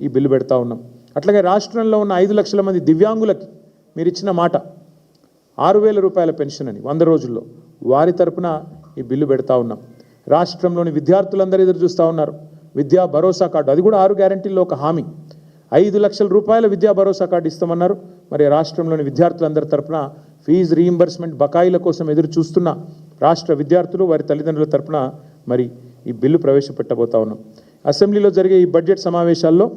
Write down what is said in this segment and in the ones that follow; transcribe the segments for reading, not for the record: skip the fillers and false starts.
ఈ బిల్లు పెడతా ఉన్నాం. అట్లాగే రాష్ట్రంలో ఉన్న 5 లక్షల మంది దివ్యాంగులకి మీరు ఇచ్చిన మాట 6,000 రూపాయల పెన్షన్ అని 100 రోజుల్లో వారి తరపున ఈ బిల్లు పెడతా ఉన్నాం. రాష్ట్రంలోని విద్యార్థులందరూ ఎదురు చూస్తూ ఉన్నారు విద్యా భరోసా కార్డు, అది కూడా 6 గ్యారెంటీల్లో ఒక హామీ. 5 లక్షల రూపాయల విద్యా భరోసా కార్డు ఇస్తామన్నారు. మరి రాష్ట్రంలోని విద్యార్థులందరి తరపున ఫీజు రీయింబర్స్మెంట్ బకాయిల కోసం ఎదురు చూస్తున్న రాష్ట్ర విద్యార్థులు వారి తల్లిదండ్రుల తరపున మరి ఈ బిల్లు ప్రవేశపెట్టబోతా ఉన్నాం. అసెంబ్లీలో జరిగే ఈ బడ్జెట్ సమావేశాల్లో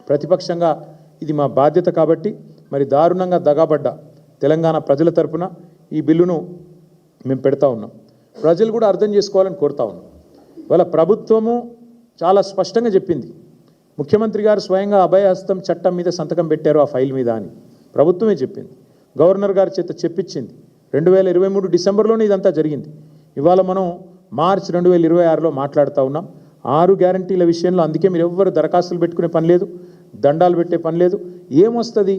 ప్రతిపక్షంగా ఇది మా బాధ్యత కాబట్టి మరి దారుణంగా దగాబడ్డ తెలంగాణ ప్రజల తరపున ఈ బిల్లును మేము పెడతా ఉన్నాం. ప్రజలు కూడా అర్థం చేసుకోవాలని కోరుతా ఉన్నాం. వాళ్ళ ప్రభుత్వము చాలా స్పష్టంగా చెప్పింది, ముఖ్యమంత్రి గారు స్వయంగా అభయహస్తం చట్టం మీద సంతకం పెట్టారు ఆ ఫైల్ మీద అని ప్రభుత్వమే చెప్పింది. గవర్నర్ గారి చేత చెప్పించింది. 2023 డిసెంబర్లోనే ఇదంతా జరిగింది. ఇవాళ మనం మార్చ్ 2026లో మాట్లాడుతూ ఉన్నాం. 6 గ్యారంటీల విషయంలో అందుకే మీరు ఎవ్వరు దరఖాస్తులు పెట్టుకునే పని లేదు, దండాలు పెట్టే పని లేదు. ఏమొస్తుంది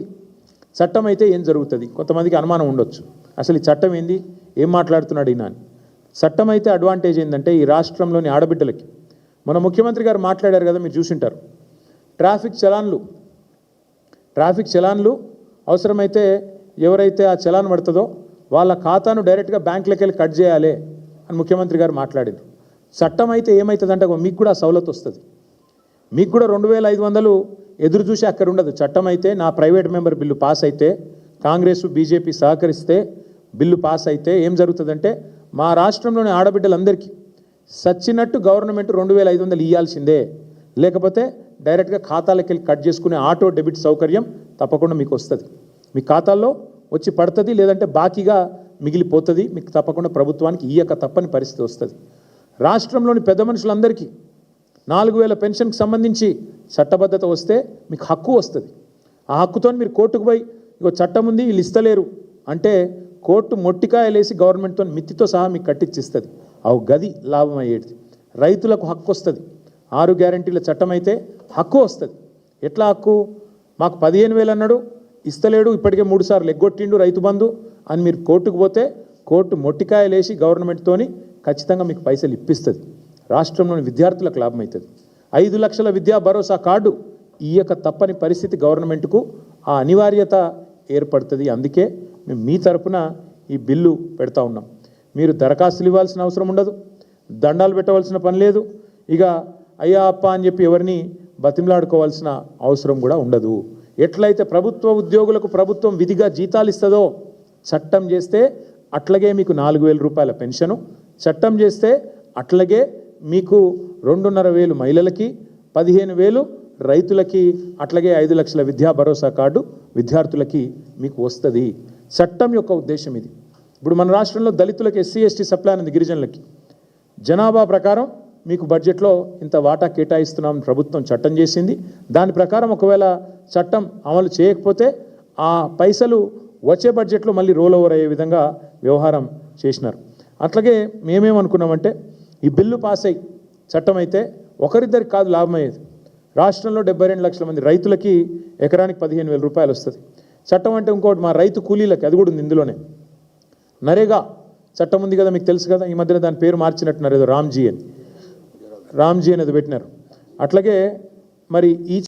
చట్టం అయితే ఏం జరుగుతుంది? కొంతమందికి అనుమానం ఉండొచ్చు, అసలు ఈ చట్టం ఏంది, ఏం మాట్లాడుతున్నాడు ఈయన అని. చట్టం అయితే అడ్వాంటేజ్ ఏంటంటే ఈ రాష్ట్రంలోని ఆడబిడ్డలకి మన ముఖ్యమంత్రి గారు మాట్లాడారు కదా, మీరు చూసింటారు. ట్రాఫిక్ చలాన్లు అవసరమైతే ఎవరైతే ఆ చలాన్ పడుతుందో వాళ్ళ ఖాతాను డైరెక్ట్గా బ్యాంకులకి వెళ్ళి కట్ చేయాలి అని ముఖ్యమంత్రి గారు మాట్లాడారు. చట్టం అయితే ఏమవుతుందంటే మీకు కూడా సవలతు వస్తుంది, మీకు కూడా 2,500 ఎదురు చూసి అక్కడ ఉండదు. చట్టం అయితే నా ప్రైవేట్ మెంబర్ బిల్లు పాస్ అయితే, కాంగ్రెస్ బీజేపీ సహకరిస్తే బిల్లు పాస్ అయితే ఏం జరుగుతుందంటే మా రాష్ట్రంలోని ఆడబిడ్డలందరికీ సచ్చినట్టు గవర్నమెంట్ 2,500 ఇవ్వాల్సిందే, లేకపోతే డైరెక్ట్గా ఖాతాలకు వెళ్ళి కట్ చేసుకునే ఆటో డెబిట్ సౌకర్యం తప్పకుండా మీకు వస్తుంది. మీ ఖాతాల్లో వచ్చి పడుతుంది, లేదంటే బాకీగా మిగిలిపోతుంది. మీకు తప్పకుండా ప్రభుత్వానికి ఇయ్యక తప్పని పరిస్థితి వస్తుంది. రాష్ట్రంలోని పెద్ద మనుషులందరికీ 4,000 పెన్షన్కి సంబంధించి చట్టబద్ధత వస్తే మీకు హక్కు వస్తుంది. ఆ హక్కుతో మీరు కోర్టుకు పోయి ఇగో చట్టం ఉంది వీళ్ళు ఇస్తలేరు అంటే కోర్టు మొట్టికాయలేసి గవర్నమెంట్తో మిత్తితో సహా మీకు కట్టించిస్తుంది. అవు గది లాభం అయ్యేది. రైతులకు హక్కు వస్తుంది. 6 గ్యారంటీల చట్టం అయితే హక్కు వస్తుంది. ఎట్లా హక్కు? మాకు 15,000 అన్నాడు, ఇస్తలేడు, ఇప్పటికే 3 సార్లు ఎగ్గొట్టిండు రైతు బంధు అని మీరు కోర్టుకు పోతే కోర్టు మొట్టికాయలేసి గవర్నమెంట్తోని ఖచ్చితంగా మీకు పైసలు ఇప్పిస్తుంది. రాష్ట్రంలోని విద్యార్థులకు లాభం అవుతుంది. 5 లక్షల విద్యా భరోసా కార్డు ఇయ్యక తప్పని పరిస్థితి గవర్నమెంట్కు ఆ అనివార్యత ఏర్పడుతుంది. అందుకే మేము మీ తరపున ఈ బిల్లు పెడతా ఉన్నాం. మీరు దరఖాస్తులు ఇవ్వాల్సిన అవసరం ఉండదు, దండాలు పెట్టవలసిన పని లేదు, ఇక అయ్యా అప్ప అని చెప్పి ఎవరిని బతిమలాడుకోవాల్సిన అవసరం కూడా ఉండదు. ఎట్లయితే ప్రభుత్వ ఉద్యోగులకు ప్రభుత్వం విధిగా జీతాలు ఇస్తుందో చట్టం చేస్తే అట్లాగే మీకు 4,000 రూపాయల పెన్షను, చట్టం చేస్తే అట్లాగే మీకు 2,500 మహిళలకి, 15,000 రైతులకి, అట్లాగే 5 లక్షల విద్యా భరోసా కార్డు విద్యార్థులకి మీకు వస్తుంది. చట్టం యొక్క ఉద్దేశం ఇది. ఇప్పుడు మన రాష్ట్రంలో దళితులకి ఎస్సీ ఎస్టీ సప్లాన్ ఉంది, గిరిజనులకి జనాభా ప్రకారం మీకు బడ్జెట్లో ఇంత వాటా కేటాయిస్తున్నామని ప్రభుత్వం చట్టం చేసింది. దాని ప్రకారం ఒకవేళ చట్టం అమలు చేయకపోతే ఆ పైసలు వచ్చే బడ్జెట్లో మళ్ళీ రోల్ ఓవర్ అయ్యే విధంగా వ్యవహారం చేసినారు. అట్లాగే మేమేమనుకున్నామంటే ఈ బిల్లు పాస్ అయ్యి చట్టం అయితే ఒకరిద్దరికి కాదు లాభం అయ్యేది. రాష్ట్రంలో 72 లక్షల మంది రైతులకి ఎకరానికి 15,000 రూపాయలు వస్తుంది. చట్టం అంటే ఇంకోటి మా రైతు కూలీలకి అది కూడా ఉంది ఇందులోనే. నరేగా చట్టం ఉంది కదా, మీకు తెలుసు కదా, ఈ మధ్యన దాని పేరు మార్చినట్టున్నారు, ఏదో రామ్జీ అని అది పెట్టినారు. అట్లాగే మరి ఈ